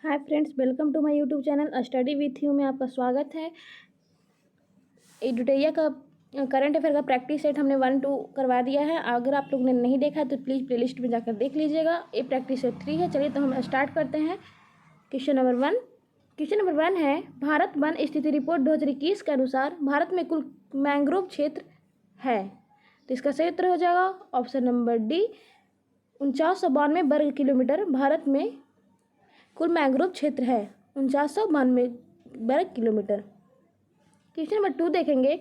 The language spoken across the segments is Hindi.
Hi friends, welcome to my YouTube channel study with you में आपका स्वागत है। एडुटैया का करंट अफेयर का प्रैक्टिस सेट हमने 1-2 करवा दिया है। अगर आप लोग ने नहीं देखा है तो प्लीज़ प्लेलिस्ट में जाकर देख लीजिएगा। ये प्रैक्टिस सेट 3 है। चलिए तो हम स्टार्ट करते हैं। क्वेश्चन नंबर 1 है, भारत वन स्थिति रिपोर्ट 2021 के अनुसार भारत में कुल मैंग्रोव क्षेत्र है। तो इसका सही उत्तर हो जाएगा ऑप्शन नंबर डी, 4992 वर्ग किलोमीटर भारत में कुल मैंग्रोव क्षेत्र है, 4992 वर्ग किलोमीटर। क्वेश्चन नंबर 2 देखेंगे,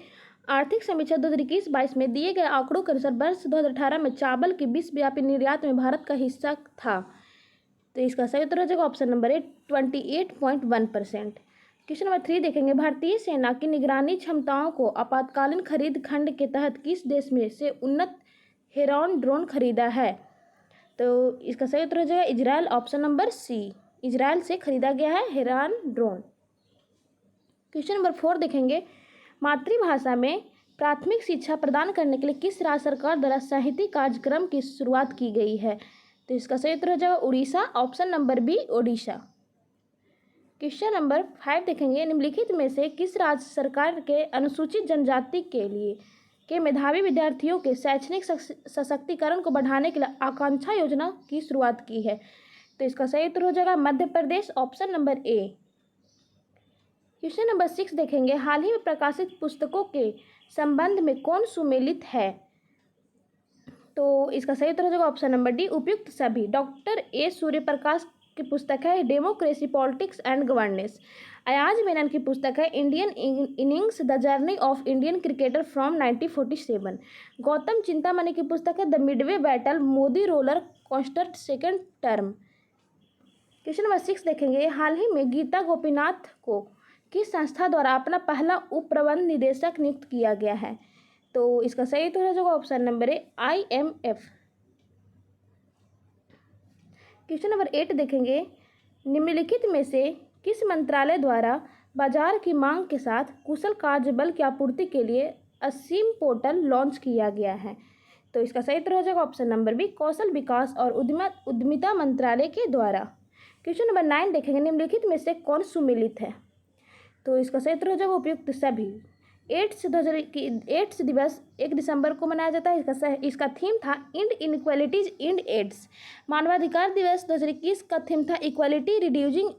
आर्थिक समीक्षा 2021-22 में दिए गए आंकड़ों के अनुसार वर्ष 2018 में चावल के विश्वव्यापी निर्यात में भारत का हिस्सा था। तो इसका सही उत्तर हो जाएगा ऑप्शन नंबर ए, 28.1%। क्वेश्चन नंबर 3 देखेंगे, भारतीय सेना की निगरानी क्षमताओं को आपातकालीन खरीद खंड के तहत किस देश में से उन्नत हेरॉन ड्रोन खरीदा है। तो इसका सही उत्तर हो जाएगा Israel, option number C, Israel से खरीदा गया है हेरॉन ड्रोन। क्वेश्चन नंबर 4 देखेंगे, मातृभाषा में प्राथमिक शिक्षा प्रदान करने के लिए किस राज्य सरकार द्वारा साहित्यिक कार्यक्रम की शुरुआत की गई है। तो इसका सही उत्तर हो जाएगा Orissa, option number B, Odisha. Question number 5 देखेंगे, निम्नलिखित में से किस राज्य सरकार के अनुसूचित जनजाति के मेधावी विद्यार्थियों के शैक्षणिक सशक्तिकरण को बढ़ाने के लिए आकांक्षा योजना की शुरुआत की है। तो इसका सही उत्तर हो जाएगा Madhya Pradesh, option number A. Question number 6 देखेंगे, हाल ही में प्रकाशित पुस्तकों के संबंध में कौन सुमेलित है। तो इसका सही उत्तर हो जाएगा ऑप्शन नंबर डी, उपयुक्त सभी। डॉक्टर ए सूर्यप्रकाश की पुस्तक है democracy, politics and governance. Ayaz Menon की पुस्तक है Indian innings, the journey of Indian cricketer from 1947। Gautam Chintamani की पुस्तक है the Midway battle, Modi roller coaster second term. Question number 6 देखेंगे, हाल ही में गीता गोपीनाथ को किस संस्था द्वारा अपना पहला उप प्रबंध निदेशक नियुक्त किया गया है। तो इसका सही उत्तर हो जाएगा ऑप्शन नंबर ए, IMF। क्वेश्चन नंबर 8 देखेंगे, निम्नलिखित में से किस मंत्रालय द्वारा बाजार की मांग के साथ कुशल कार्यबल की आपूर्ति के लिए असीम पोर्टल लॉन्च किया गया है। तो इसका सही उत्तर हो जाएगा ऑप्शन नंबर बी, कौशल विकास और उद्यमिता मंत्रालय के द्वारा। क्वेश्चन नंबर 9 देखेंगे, निम्नलिखित में से कौन सुमेलित है। तो इसका सही उत्तर हो जाएगा उपयुक्त सभी। एड्स दिवस 1 दिसंबर को मनाया जाता है। इसका थीम था इंड इनक्वालिटीज इंड एड्स। मानवाधिकार दिवस 2021 का थीम था equality reducing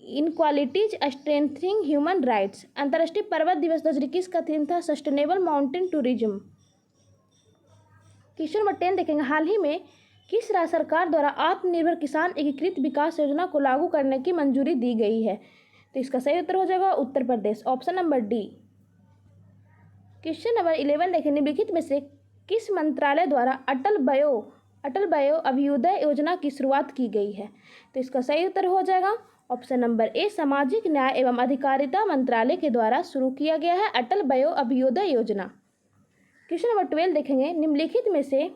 inequalities strengthening human rights. अंतर्राष्ट्रीय पर्वत दिवस 2021 का थीम था sustainable mountain tourism. Question number 10 देखेंगे, हाल ही में किस राज्य सरकार द्वारा आत्मनिर्भर किसान एकीकृत विकास योजना को लागू करने की मंजूरी दी गई है। तो इसका सही उत्तर हो जाएगा Uttar Pradesh, option number D. Question number 11 देखें, निम्नलिखित में से किस मंत्रालय द्वारा अटल वयो अभ्युदय योजना की शुरुआत की गई है। तो इसका सही उत्तर हो जाएगा ऑप्शन नंबर ए, सामाजिक न्याय एवं अधिकारिता मंत्रालय के द्वारा शुरू किया गया है अटल वयो अभ्युदय योजना। क्वेश्चन नंबर 12 देखेंगे, निम्नलिखित में से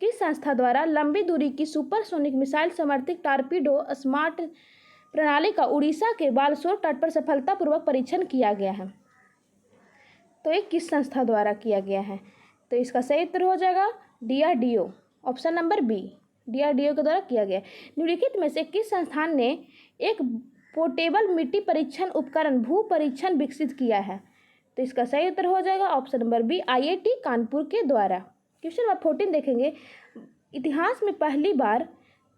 किस संस्था द्वारा लंबी दूरी की सुपरसोनिक मिसाइल समर्थित टारपीडो स्मार्ट प्रणाली का उड़ीसा के बालसोर तट पर सफलतापूर्वक परीक्षण किया गया है। तो ये किस संस्था द्वारा किया गया है। तो इसका सही उत्तर हो जाएगा DRDO, option number B, DRDO के द्वारा किया गया। निम्नलिखित में से किस संस्थान ने एक पोर्टेबल मिट्टी परीक्षण उपकरण भू परीक्षण विकसित किया है। तो इसका सही उत्तर हो जाएगा option number B, IIT Kanpur के द्वारा। क्वेश्चन नंबर 14 देखेंगे, इतिहास में पहली बार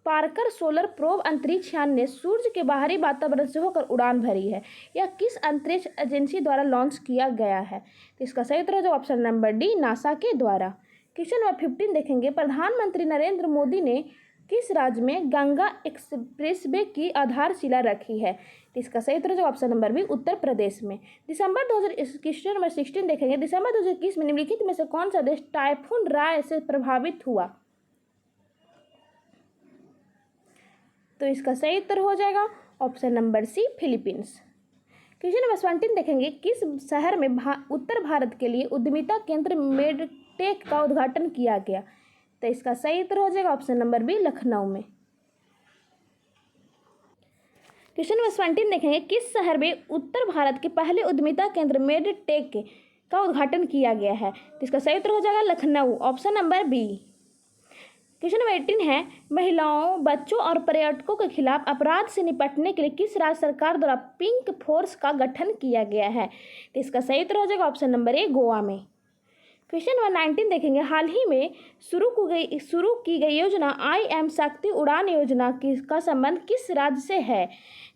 पार्कर सोलर प्रोब अंतरिक्ष यान ने सूर्य के बाहरी वातावरण से होकर उड़ान भरी है। यह किस अंतरिक्ष एजेंसी द्वारा लॉन्च किया गया है। तो इसका सही उत्तर है ऑप्शन नंबर डी, नासा के द्वारा। क्वेश्चन नंबर 15 देखेंगे, प्रधानमंत्री नरेंद्र मोदी ने किस राज्य में गंगा एक्सप्रेसवे की आधारशिला रखी है। तो इसका सही उत्तर है option number B, Uttar Pradesh में। क्वेश्चन नंबर 16 देखेंगे, दिसंबर 2021 में निम्नलिखित में से कौन सा देश टाइफून राय से प्रभावित हुआ। तो इसका सही उत्तर हो जाएगा option number C, Philippines. Question number 17 देखेंगे, किस शहर में उत्तर भारत के लिए उद्यमिता केंद्र मेडटेक का उद्घाटन किया गया। तो इसका सही उत्तर हो जाएगा ऑप्शन नंबर बी, लखनऊ में। क्वेश्चन नंबर 17 देखेंगे, किस शहर में उत्तर भारत के पहले उद्यमिता केंद्र मेडटेक का उद्घाटन किया गया है। तो इसका सही उत्तर हो जाएगा Lucknow, option number B. Question number 18 है महिलाओं, बच्चों और पर्यटकों के खिलाफ अपराध से निपटने के लिए किस राज्य सरकार द्वारा पिंक फोर्स का गठन किया गया है? तो इसका सही उत्तर हो जाएगा ऑप्शन नंबर ए, गोवा में। क्वेश्चन नंबर 19 देखेंगे, हाल ही में शुरू की गई योजना IM शक्ति उड़ान योजना का संबंध किस राज्य से है?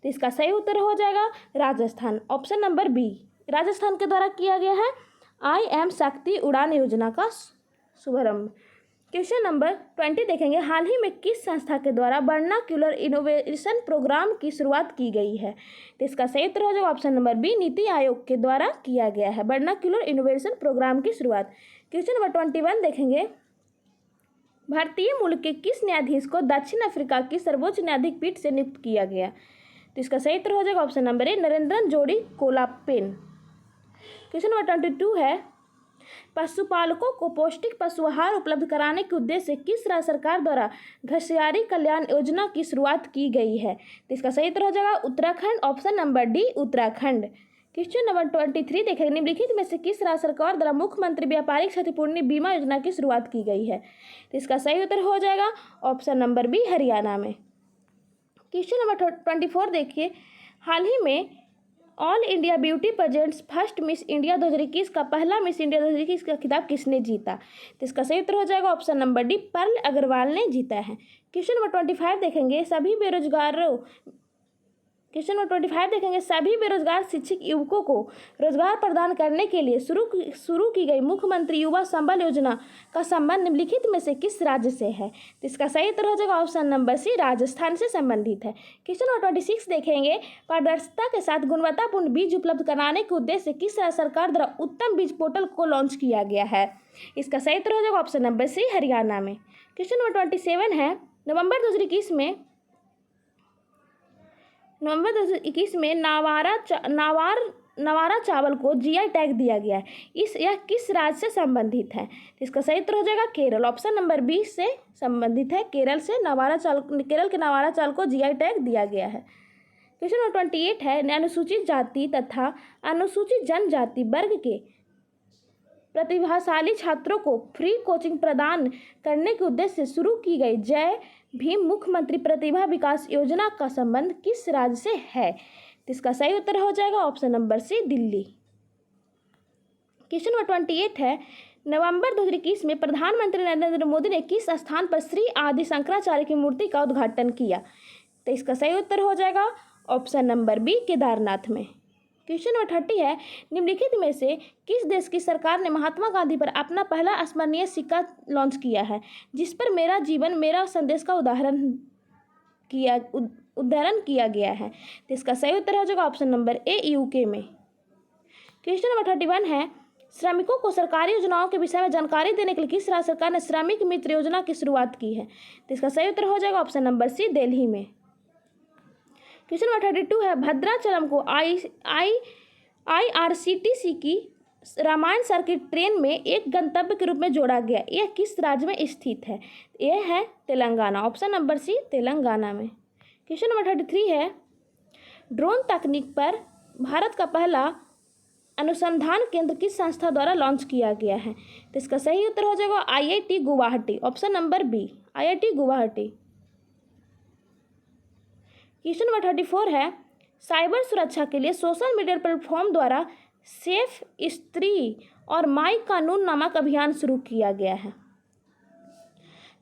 तो इसका सही उत्तर हो जाएगा Rajasthan, option number B, Rajasthan के द्वारा किया गया है IM शक्ति उड़ान योजना का शुभारंभ। क्वेश्चन नंबर 20 देखेंगे, हाल ही में किस संस्था के द्वारा वर्नाक्यूलर इनोवेशन प्रोग्राम की शुरुआत की गई है? तो इसका सही उत्तर हो जाएगा option number B, NITI Aayog के द्वारा किया गया है वर्नाक्यूलर इनोवेशन प्रोग्राम की शुरुआत। क्वेश्चन नंबर 21 देखेंगे, भारतीय मूल के किस न्यायाधीश को दक्षिण अफ्रीका की सर्वोच्च न्यायाधीश पीठ से नियुक्त किया गया? तो इसका सही उत्तर हो जाएगा ऑप्शन नंबर ए, नरेंद्रन जोड़ी कोलापेन। क्वेश्चन नंबर 22 है, पशुपालकों को पौष्टिक पशु आहार उपलब्ध कराने के उद्देश्य से किस राज्य सरकार द्वारा घसियारी कल्याण योजना की शुरुआत की गई है? तो इसका सही उत्तर हो जाएगा Uttarakhand, option number D, Uttarakhand. Question number 23 देखेंगे, निम्नलिखित में से किस राज्य सरकार द्वारा मुख्यमंत्री व्यापारिक क्षतिपूर्ति बीमा योजना की शुरुआत की गई है? तो इसका सही उत्तर हो जाएगा ऑप्शन नंबर बी, हरियाणा में। क्वेश्चन नंबर 24 देखिए, हाल ही में all India beauty pageants first miss India 2021 का पहला मिस इंडिया 2021 का खिताब किसने जीता? तो इसका सही उत्तर हो जाएगा option number D, Pearl Agarwal ने जीता है। क्वेश्चन नंबर 25 देखेंगे, सभी बेरोजगार शिक्षित युवकों को रोजगार प्रदान करने के लिए शुरू की गई मुख्यमंत्री युवा संबल योजना का संबंध निम्नलिखित में से किस राज्य से है? तो इसका सही उत्तर हो जाएगा ऑप्शन नंबर सी, राजस्थान से संबंधित है। क्वेश्चन नंबर 26 देखेंगे, पारदर्शिता के साथ गुणवत्तापूर्ण बीज उपलब्ध कराने के उद्देश्य से किस राज्य सरकार द्वारा उत्तम बीज पोर्टल को लॉन्च किया गया है? इसका सही उत्तर हो जाएगा ऑप्शन नंबर सी, हरियाणा में। क्वेश्चन नंबर 27 है, नवंबर 2021 में नवारा चावल को GI टैग दिया गया है। यह किस राज्य से संबंधित है? तो इसका सही उत्तर हो जाएगा केरल, ऑप्शन नंबर बी से संबंधित है। केरल के नवारा चावल को GI टैग दिया गया है। क्वेश्चन नंबर 28 है, अनुसूचित जाति तथा अनुसूचित जनजाति वर्ग के प्रतिभाशाली छात्रों को फ्री कोचिंग प्रदान करने के उद्देश्य से शुरू की गई जय भीम मुख्यमंत्री प्रतिभा विकास योजना का संबंध किस राज्य से है? तो इसका सही उत्तर हो जाएगा option number C, Delhi. Question number 28 है, नवंबर 2021 में प्रधानमंत्री नरेंद्र मोदी ने किस स्थान पर श्री आदि शंकराचार्य की मूर्ति का उद्घाटन किया? तो इसका सही उत्तर हो जाएगा ऑप्शन नंबर बी, केदारनाथ में। क्वेश्चन नंबर 30 है, निम्नलिखित में से किस देश की सरकार ने महात्मा गांधी पर अपना पहला स्मरणीय सिक्का लॉन्च किया है, जिस पर मेरा जीवन मेरा संदेश का उदाहरण किया गया है? तो इसका सही उत्तर हो जाएगा ऑप्शन नंबर ए, UK में। क्वेश्चन नंबर 31 है, श्रमिकों को सरकारी योजनाओं के विषय में जानकारी देने के लिए किस राज्य सरकार ने श्रमिक मित्र योजना की शुरुआत की है? तो इसका सही उत्तर हो जाएगा ऑप्शन नंबर सी, दिल्ली में। क्वेश्चन नंबर 32 है, भद्राचलम को IRCTC की रामायण सर्किट ट्रेन में एक गंतव्य के रूप में जोड़ा गया, यह किस राज्य में स्थित है? यह है Telangana, option number C, Telangana में। क्वेश्चन नंबर 33 है, ड्रोन तकनीक पर भारत का पहला अनुसंधान केंद्र किस संस्था द्वारा लॉन्च किया गया है? तो इसका सही उत्तर हो जाएगा IIT Guwahati, option number B, IIT Guwahati. Question number 34 है, साइबर सुरक्षा के लिए सोशल मीडिया प्लेटफॉर्म द्वारा सेफ स्त्री और माई कानून नामक अभियान शुरू किया गया है।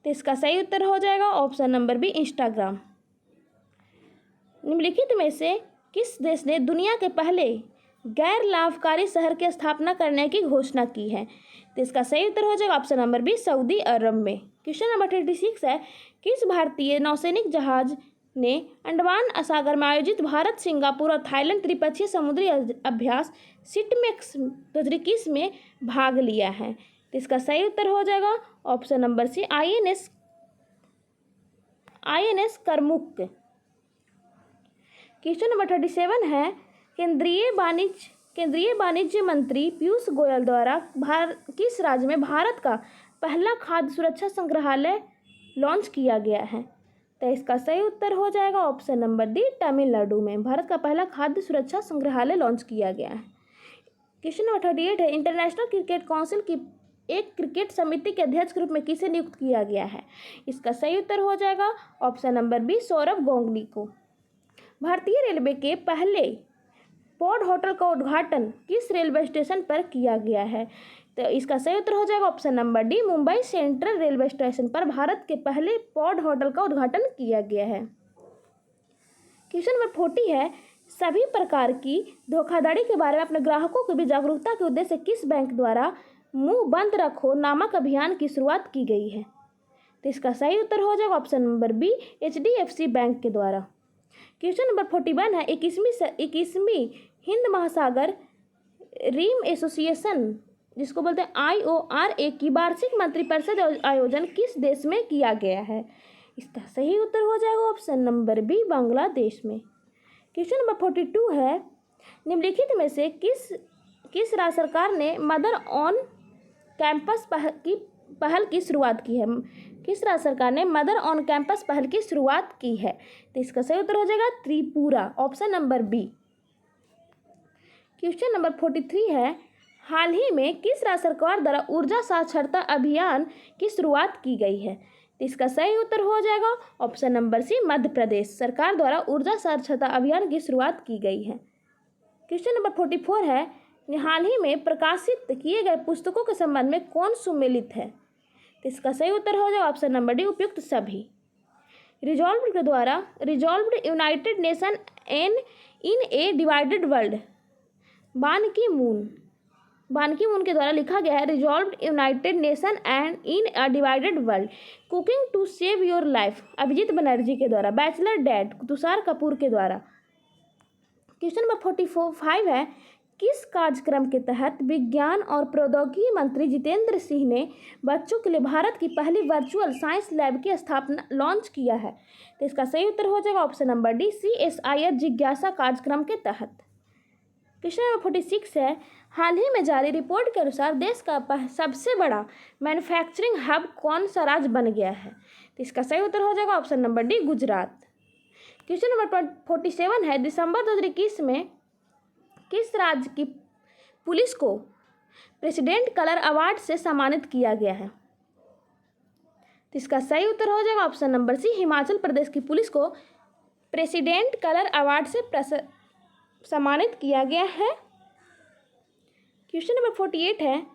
तो इसका सही उत्तर हो जाएगा ऑप्शन नंबर बी, इंस्टाग्राम। निम्नलिखित में से किस देश ने दुनिया के पहले गैर लाभकारी शहर की स्थापना करने की घोषणा की है? तो इसका सही उत्तर हो जाएगा ऑप्शन नंबर बी, सऊदी अरब में। क्वेश्चन नंबर 36 है, किस भारतीय नौसैनिक जहाज ने अंडमान सागर में आयोजित भारत, सिंगापुर और थाईलैंड त्रिपक्षीय समुद्री अभ्यास सिटमेक्स 2021 में भाग लिया है? तो इसका सही उत्तर हो जाएगा option number C, INS Karmuk. Question number 37 है, केंद्रीय वाणिज्य मंत्री पीयूष गोयल द्वारा किस राज्य में भारत का पहला खाद्य सुरक्षा संग्रहालय लॉन्च किया गया है? तो इसका सही उत्तर हो जाएगा ऑप्शन नंबर डी, तमिलनाडु में भारत का पहला खाद्य सुरक्षा संग्रहालय लॉन्च किया गया है। क्वेश्चन नंबर 38 है, इंटरनेशनल क्रिकेट काउंसिल की एक क्रिकेट समिति के अध्यक्ष के रूप में किसे नियुक्त किया गया है? इसका सही उत्तर हो जाएगा option number B, Sourav Ganguly को। भारतीय रेलवे के पहले पॉड होटल का उद्घाटन किस रेलवे स्टेशन पर किया गया है? तो इसका सही उत्तर हो जाएगा option number D, Mumbai central railway station पर भारत के पहले पॉड होटल का उद्घाटन किया गया है। क्वेश्चन नंबर 40 है, सभी प्रकार की धोखाधड़ी के बारे में अपने ग्राहकों को भी जागरूकता के उद्देश्य से किस बैंक द्वारा मुंह बंद रखो नामक अभियान की शुरुआत की गई है? तो इसका सही उत्तर हो जाएगा option number B, HDFC bank के द्वारा। क्वेश्चन नंबर 41 है, 21वीं हिंद महासागर रीम एसोसिएशन जिसको बोलते हैं IORA की वार्षिक मंत्रिपरिषद आयोजन किस देश में किया गया है? इसका सही उत्तर हो जाएगा ऑप्शन नंबर बी, बांग्लादेश में। क्वेश्चन नंबर 42 है, निम्नलिखित में से किस राज्य सरकार ने मदर ऑन कैंपस पहल की शुरुआत की है? किस राज्य सरकार ने मदर ऑन कैंपस पहल की शुरुआत की है? तो इसका सही उत्तर हो जाएगा Tripura, option number B. Question number 43 है, हाल ही में किस राज्य सरकार द्वारा ऊर्जा साक्षरता अभियान की शुरुआत की गई है? तो इसका सही उत्तर हो जाएगा ऑप्शन नंबर सी, मध्य प्रदेश सरकार द्वारा ऊर्जा साक्षरता अभियान की शुरुआत की गई है। क्वेश्चन नंबर 44 है, हाल ही में प्रकाशित किए गए पुस्तकों के संबंध में कौन सुमेलित है? तो इसका सही उत्तर हो जाएगा ऑप्शन नंबर डी, उपयुक्त सभी। रिजॉल्व्ड के द्वारा resolved united nation in a divided world Ban Ki Moon के द्वारा लिखा गया है resolved united nation and in a divided world cooking to save your life Abhijit Banerjee के द्वारा। बैचलर डैड तुषार कपूर के द्वारा। क्वेश्चन नंबर 45 है, किस कार्यक्रम के तहत विज्ञान और प्रौद्योगिकी मंत्री जितेंद्र सिंह ने बच्चों के लिए भारत की पहली वर्चुअल साइंस लैब की स्थापना लॉन्च किया है? तो इसका सही उत्तर हो जाएगा ऑप्शन नंबर डी, CSIR जिज्ञासा कार्यक्रम के तहत। क्वेश्चन नंबर 46 है, हाल ही में जारी रिपोर्ट के अनुसार देश का सबसे बड़ा मैन्युफैक्चरिंग हब कौन सा राज्य बन गया है? तो इसका सही उत्तर हो जाएगा option number D, Gujarat. Question number 47 है, दिसंबर 2021 में किस राज्य की पुलिस को प्रेसिडेंट कलर अवार्ड से सम्मानित किया गया है? तो इसका सही उत्तर हो जाएगा ऑप्शन नंबर सी, हिमाचल प्रदेश की पुलिस को प्रेसिडेंट कलर अवार्ड से सम्मानित किया गया है। क्वेश्चन नंबर 48 है,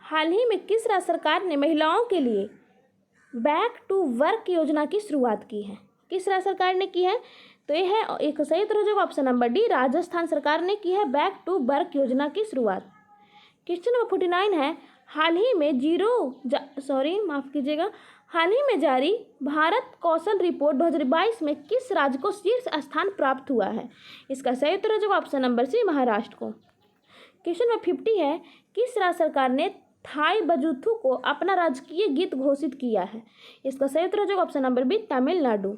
हाल ही में किस राज्य सरकार ने महिलाओं के लिए बैक टू वर्क योजना की शुरुआत की है? किस राज्य सरकार ने की है? तो ये है एक सही उत्तर हो जाएगा ऑप्शन नंबर डी, राजस्थान सरकार ने की है बैक टू वर्क योजना की शुरुआत। क्वेश्चन नंबर 49 है, हाल ही में जारी भारत कौशल रिपोर्ट 2022 में किस राज्य को शीर्ष स्थान प्राप्त हुआ है? इसका सही उत्तर हो जाएगा ऑप्शन नंबर सी, महाराष्ट्र को। क्वेश्चन नंबर 50 है, किस राज्य सरकार ने थाई बजूथू को अपना राजकीय गीत घोषित किया है? इसका सही उत्तर हो जाएगा ऑप्शन नंबर बी, तमिलनाडु।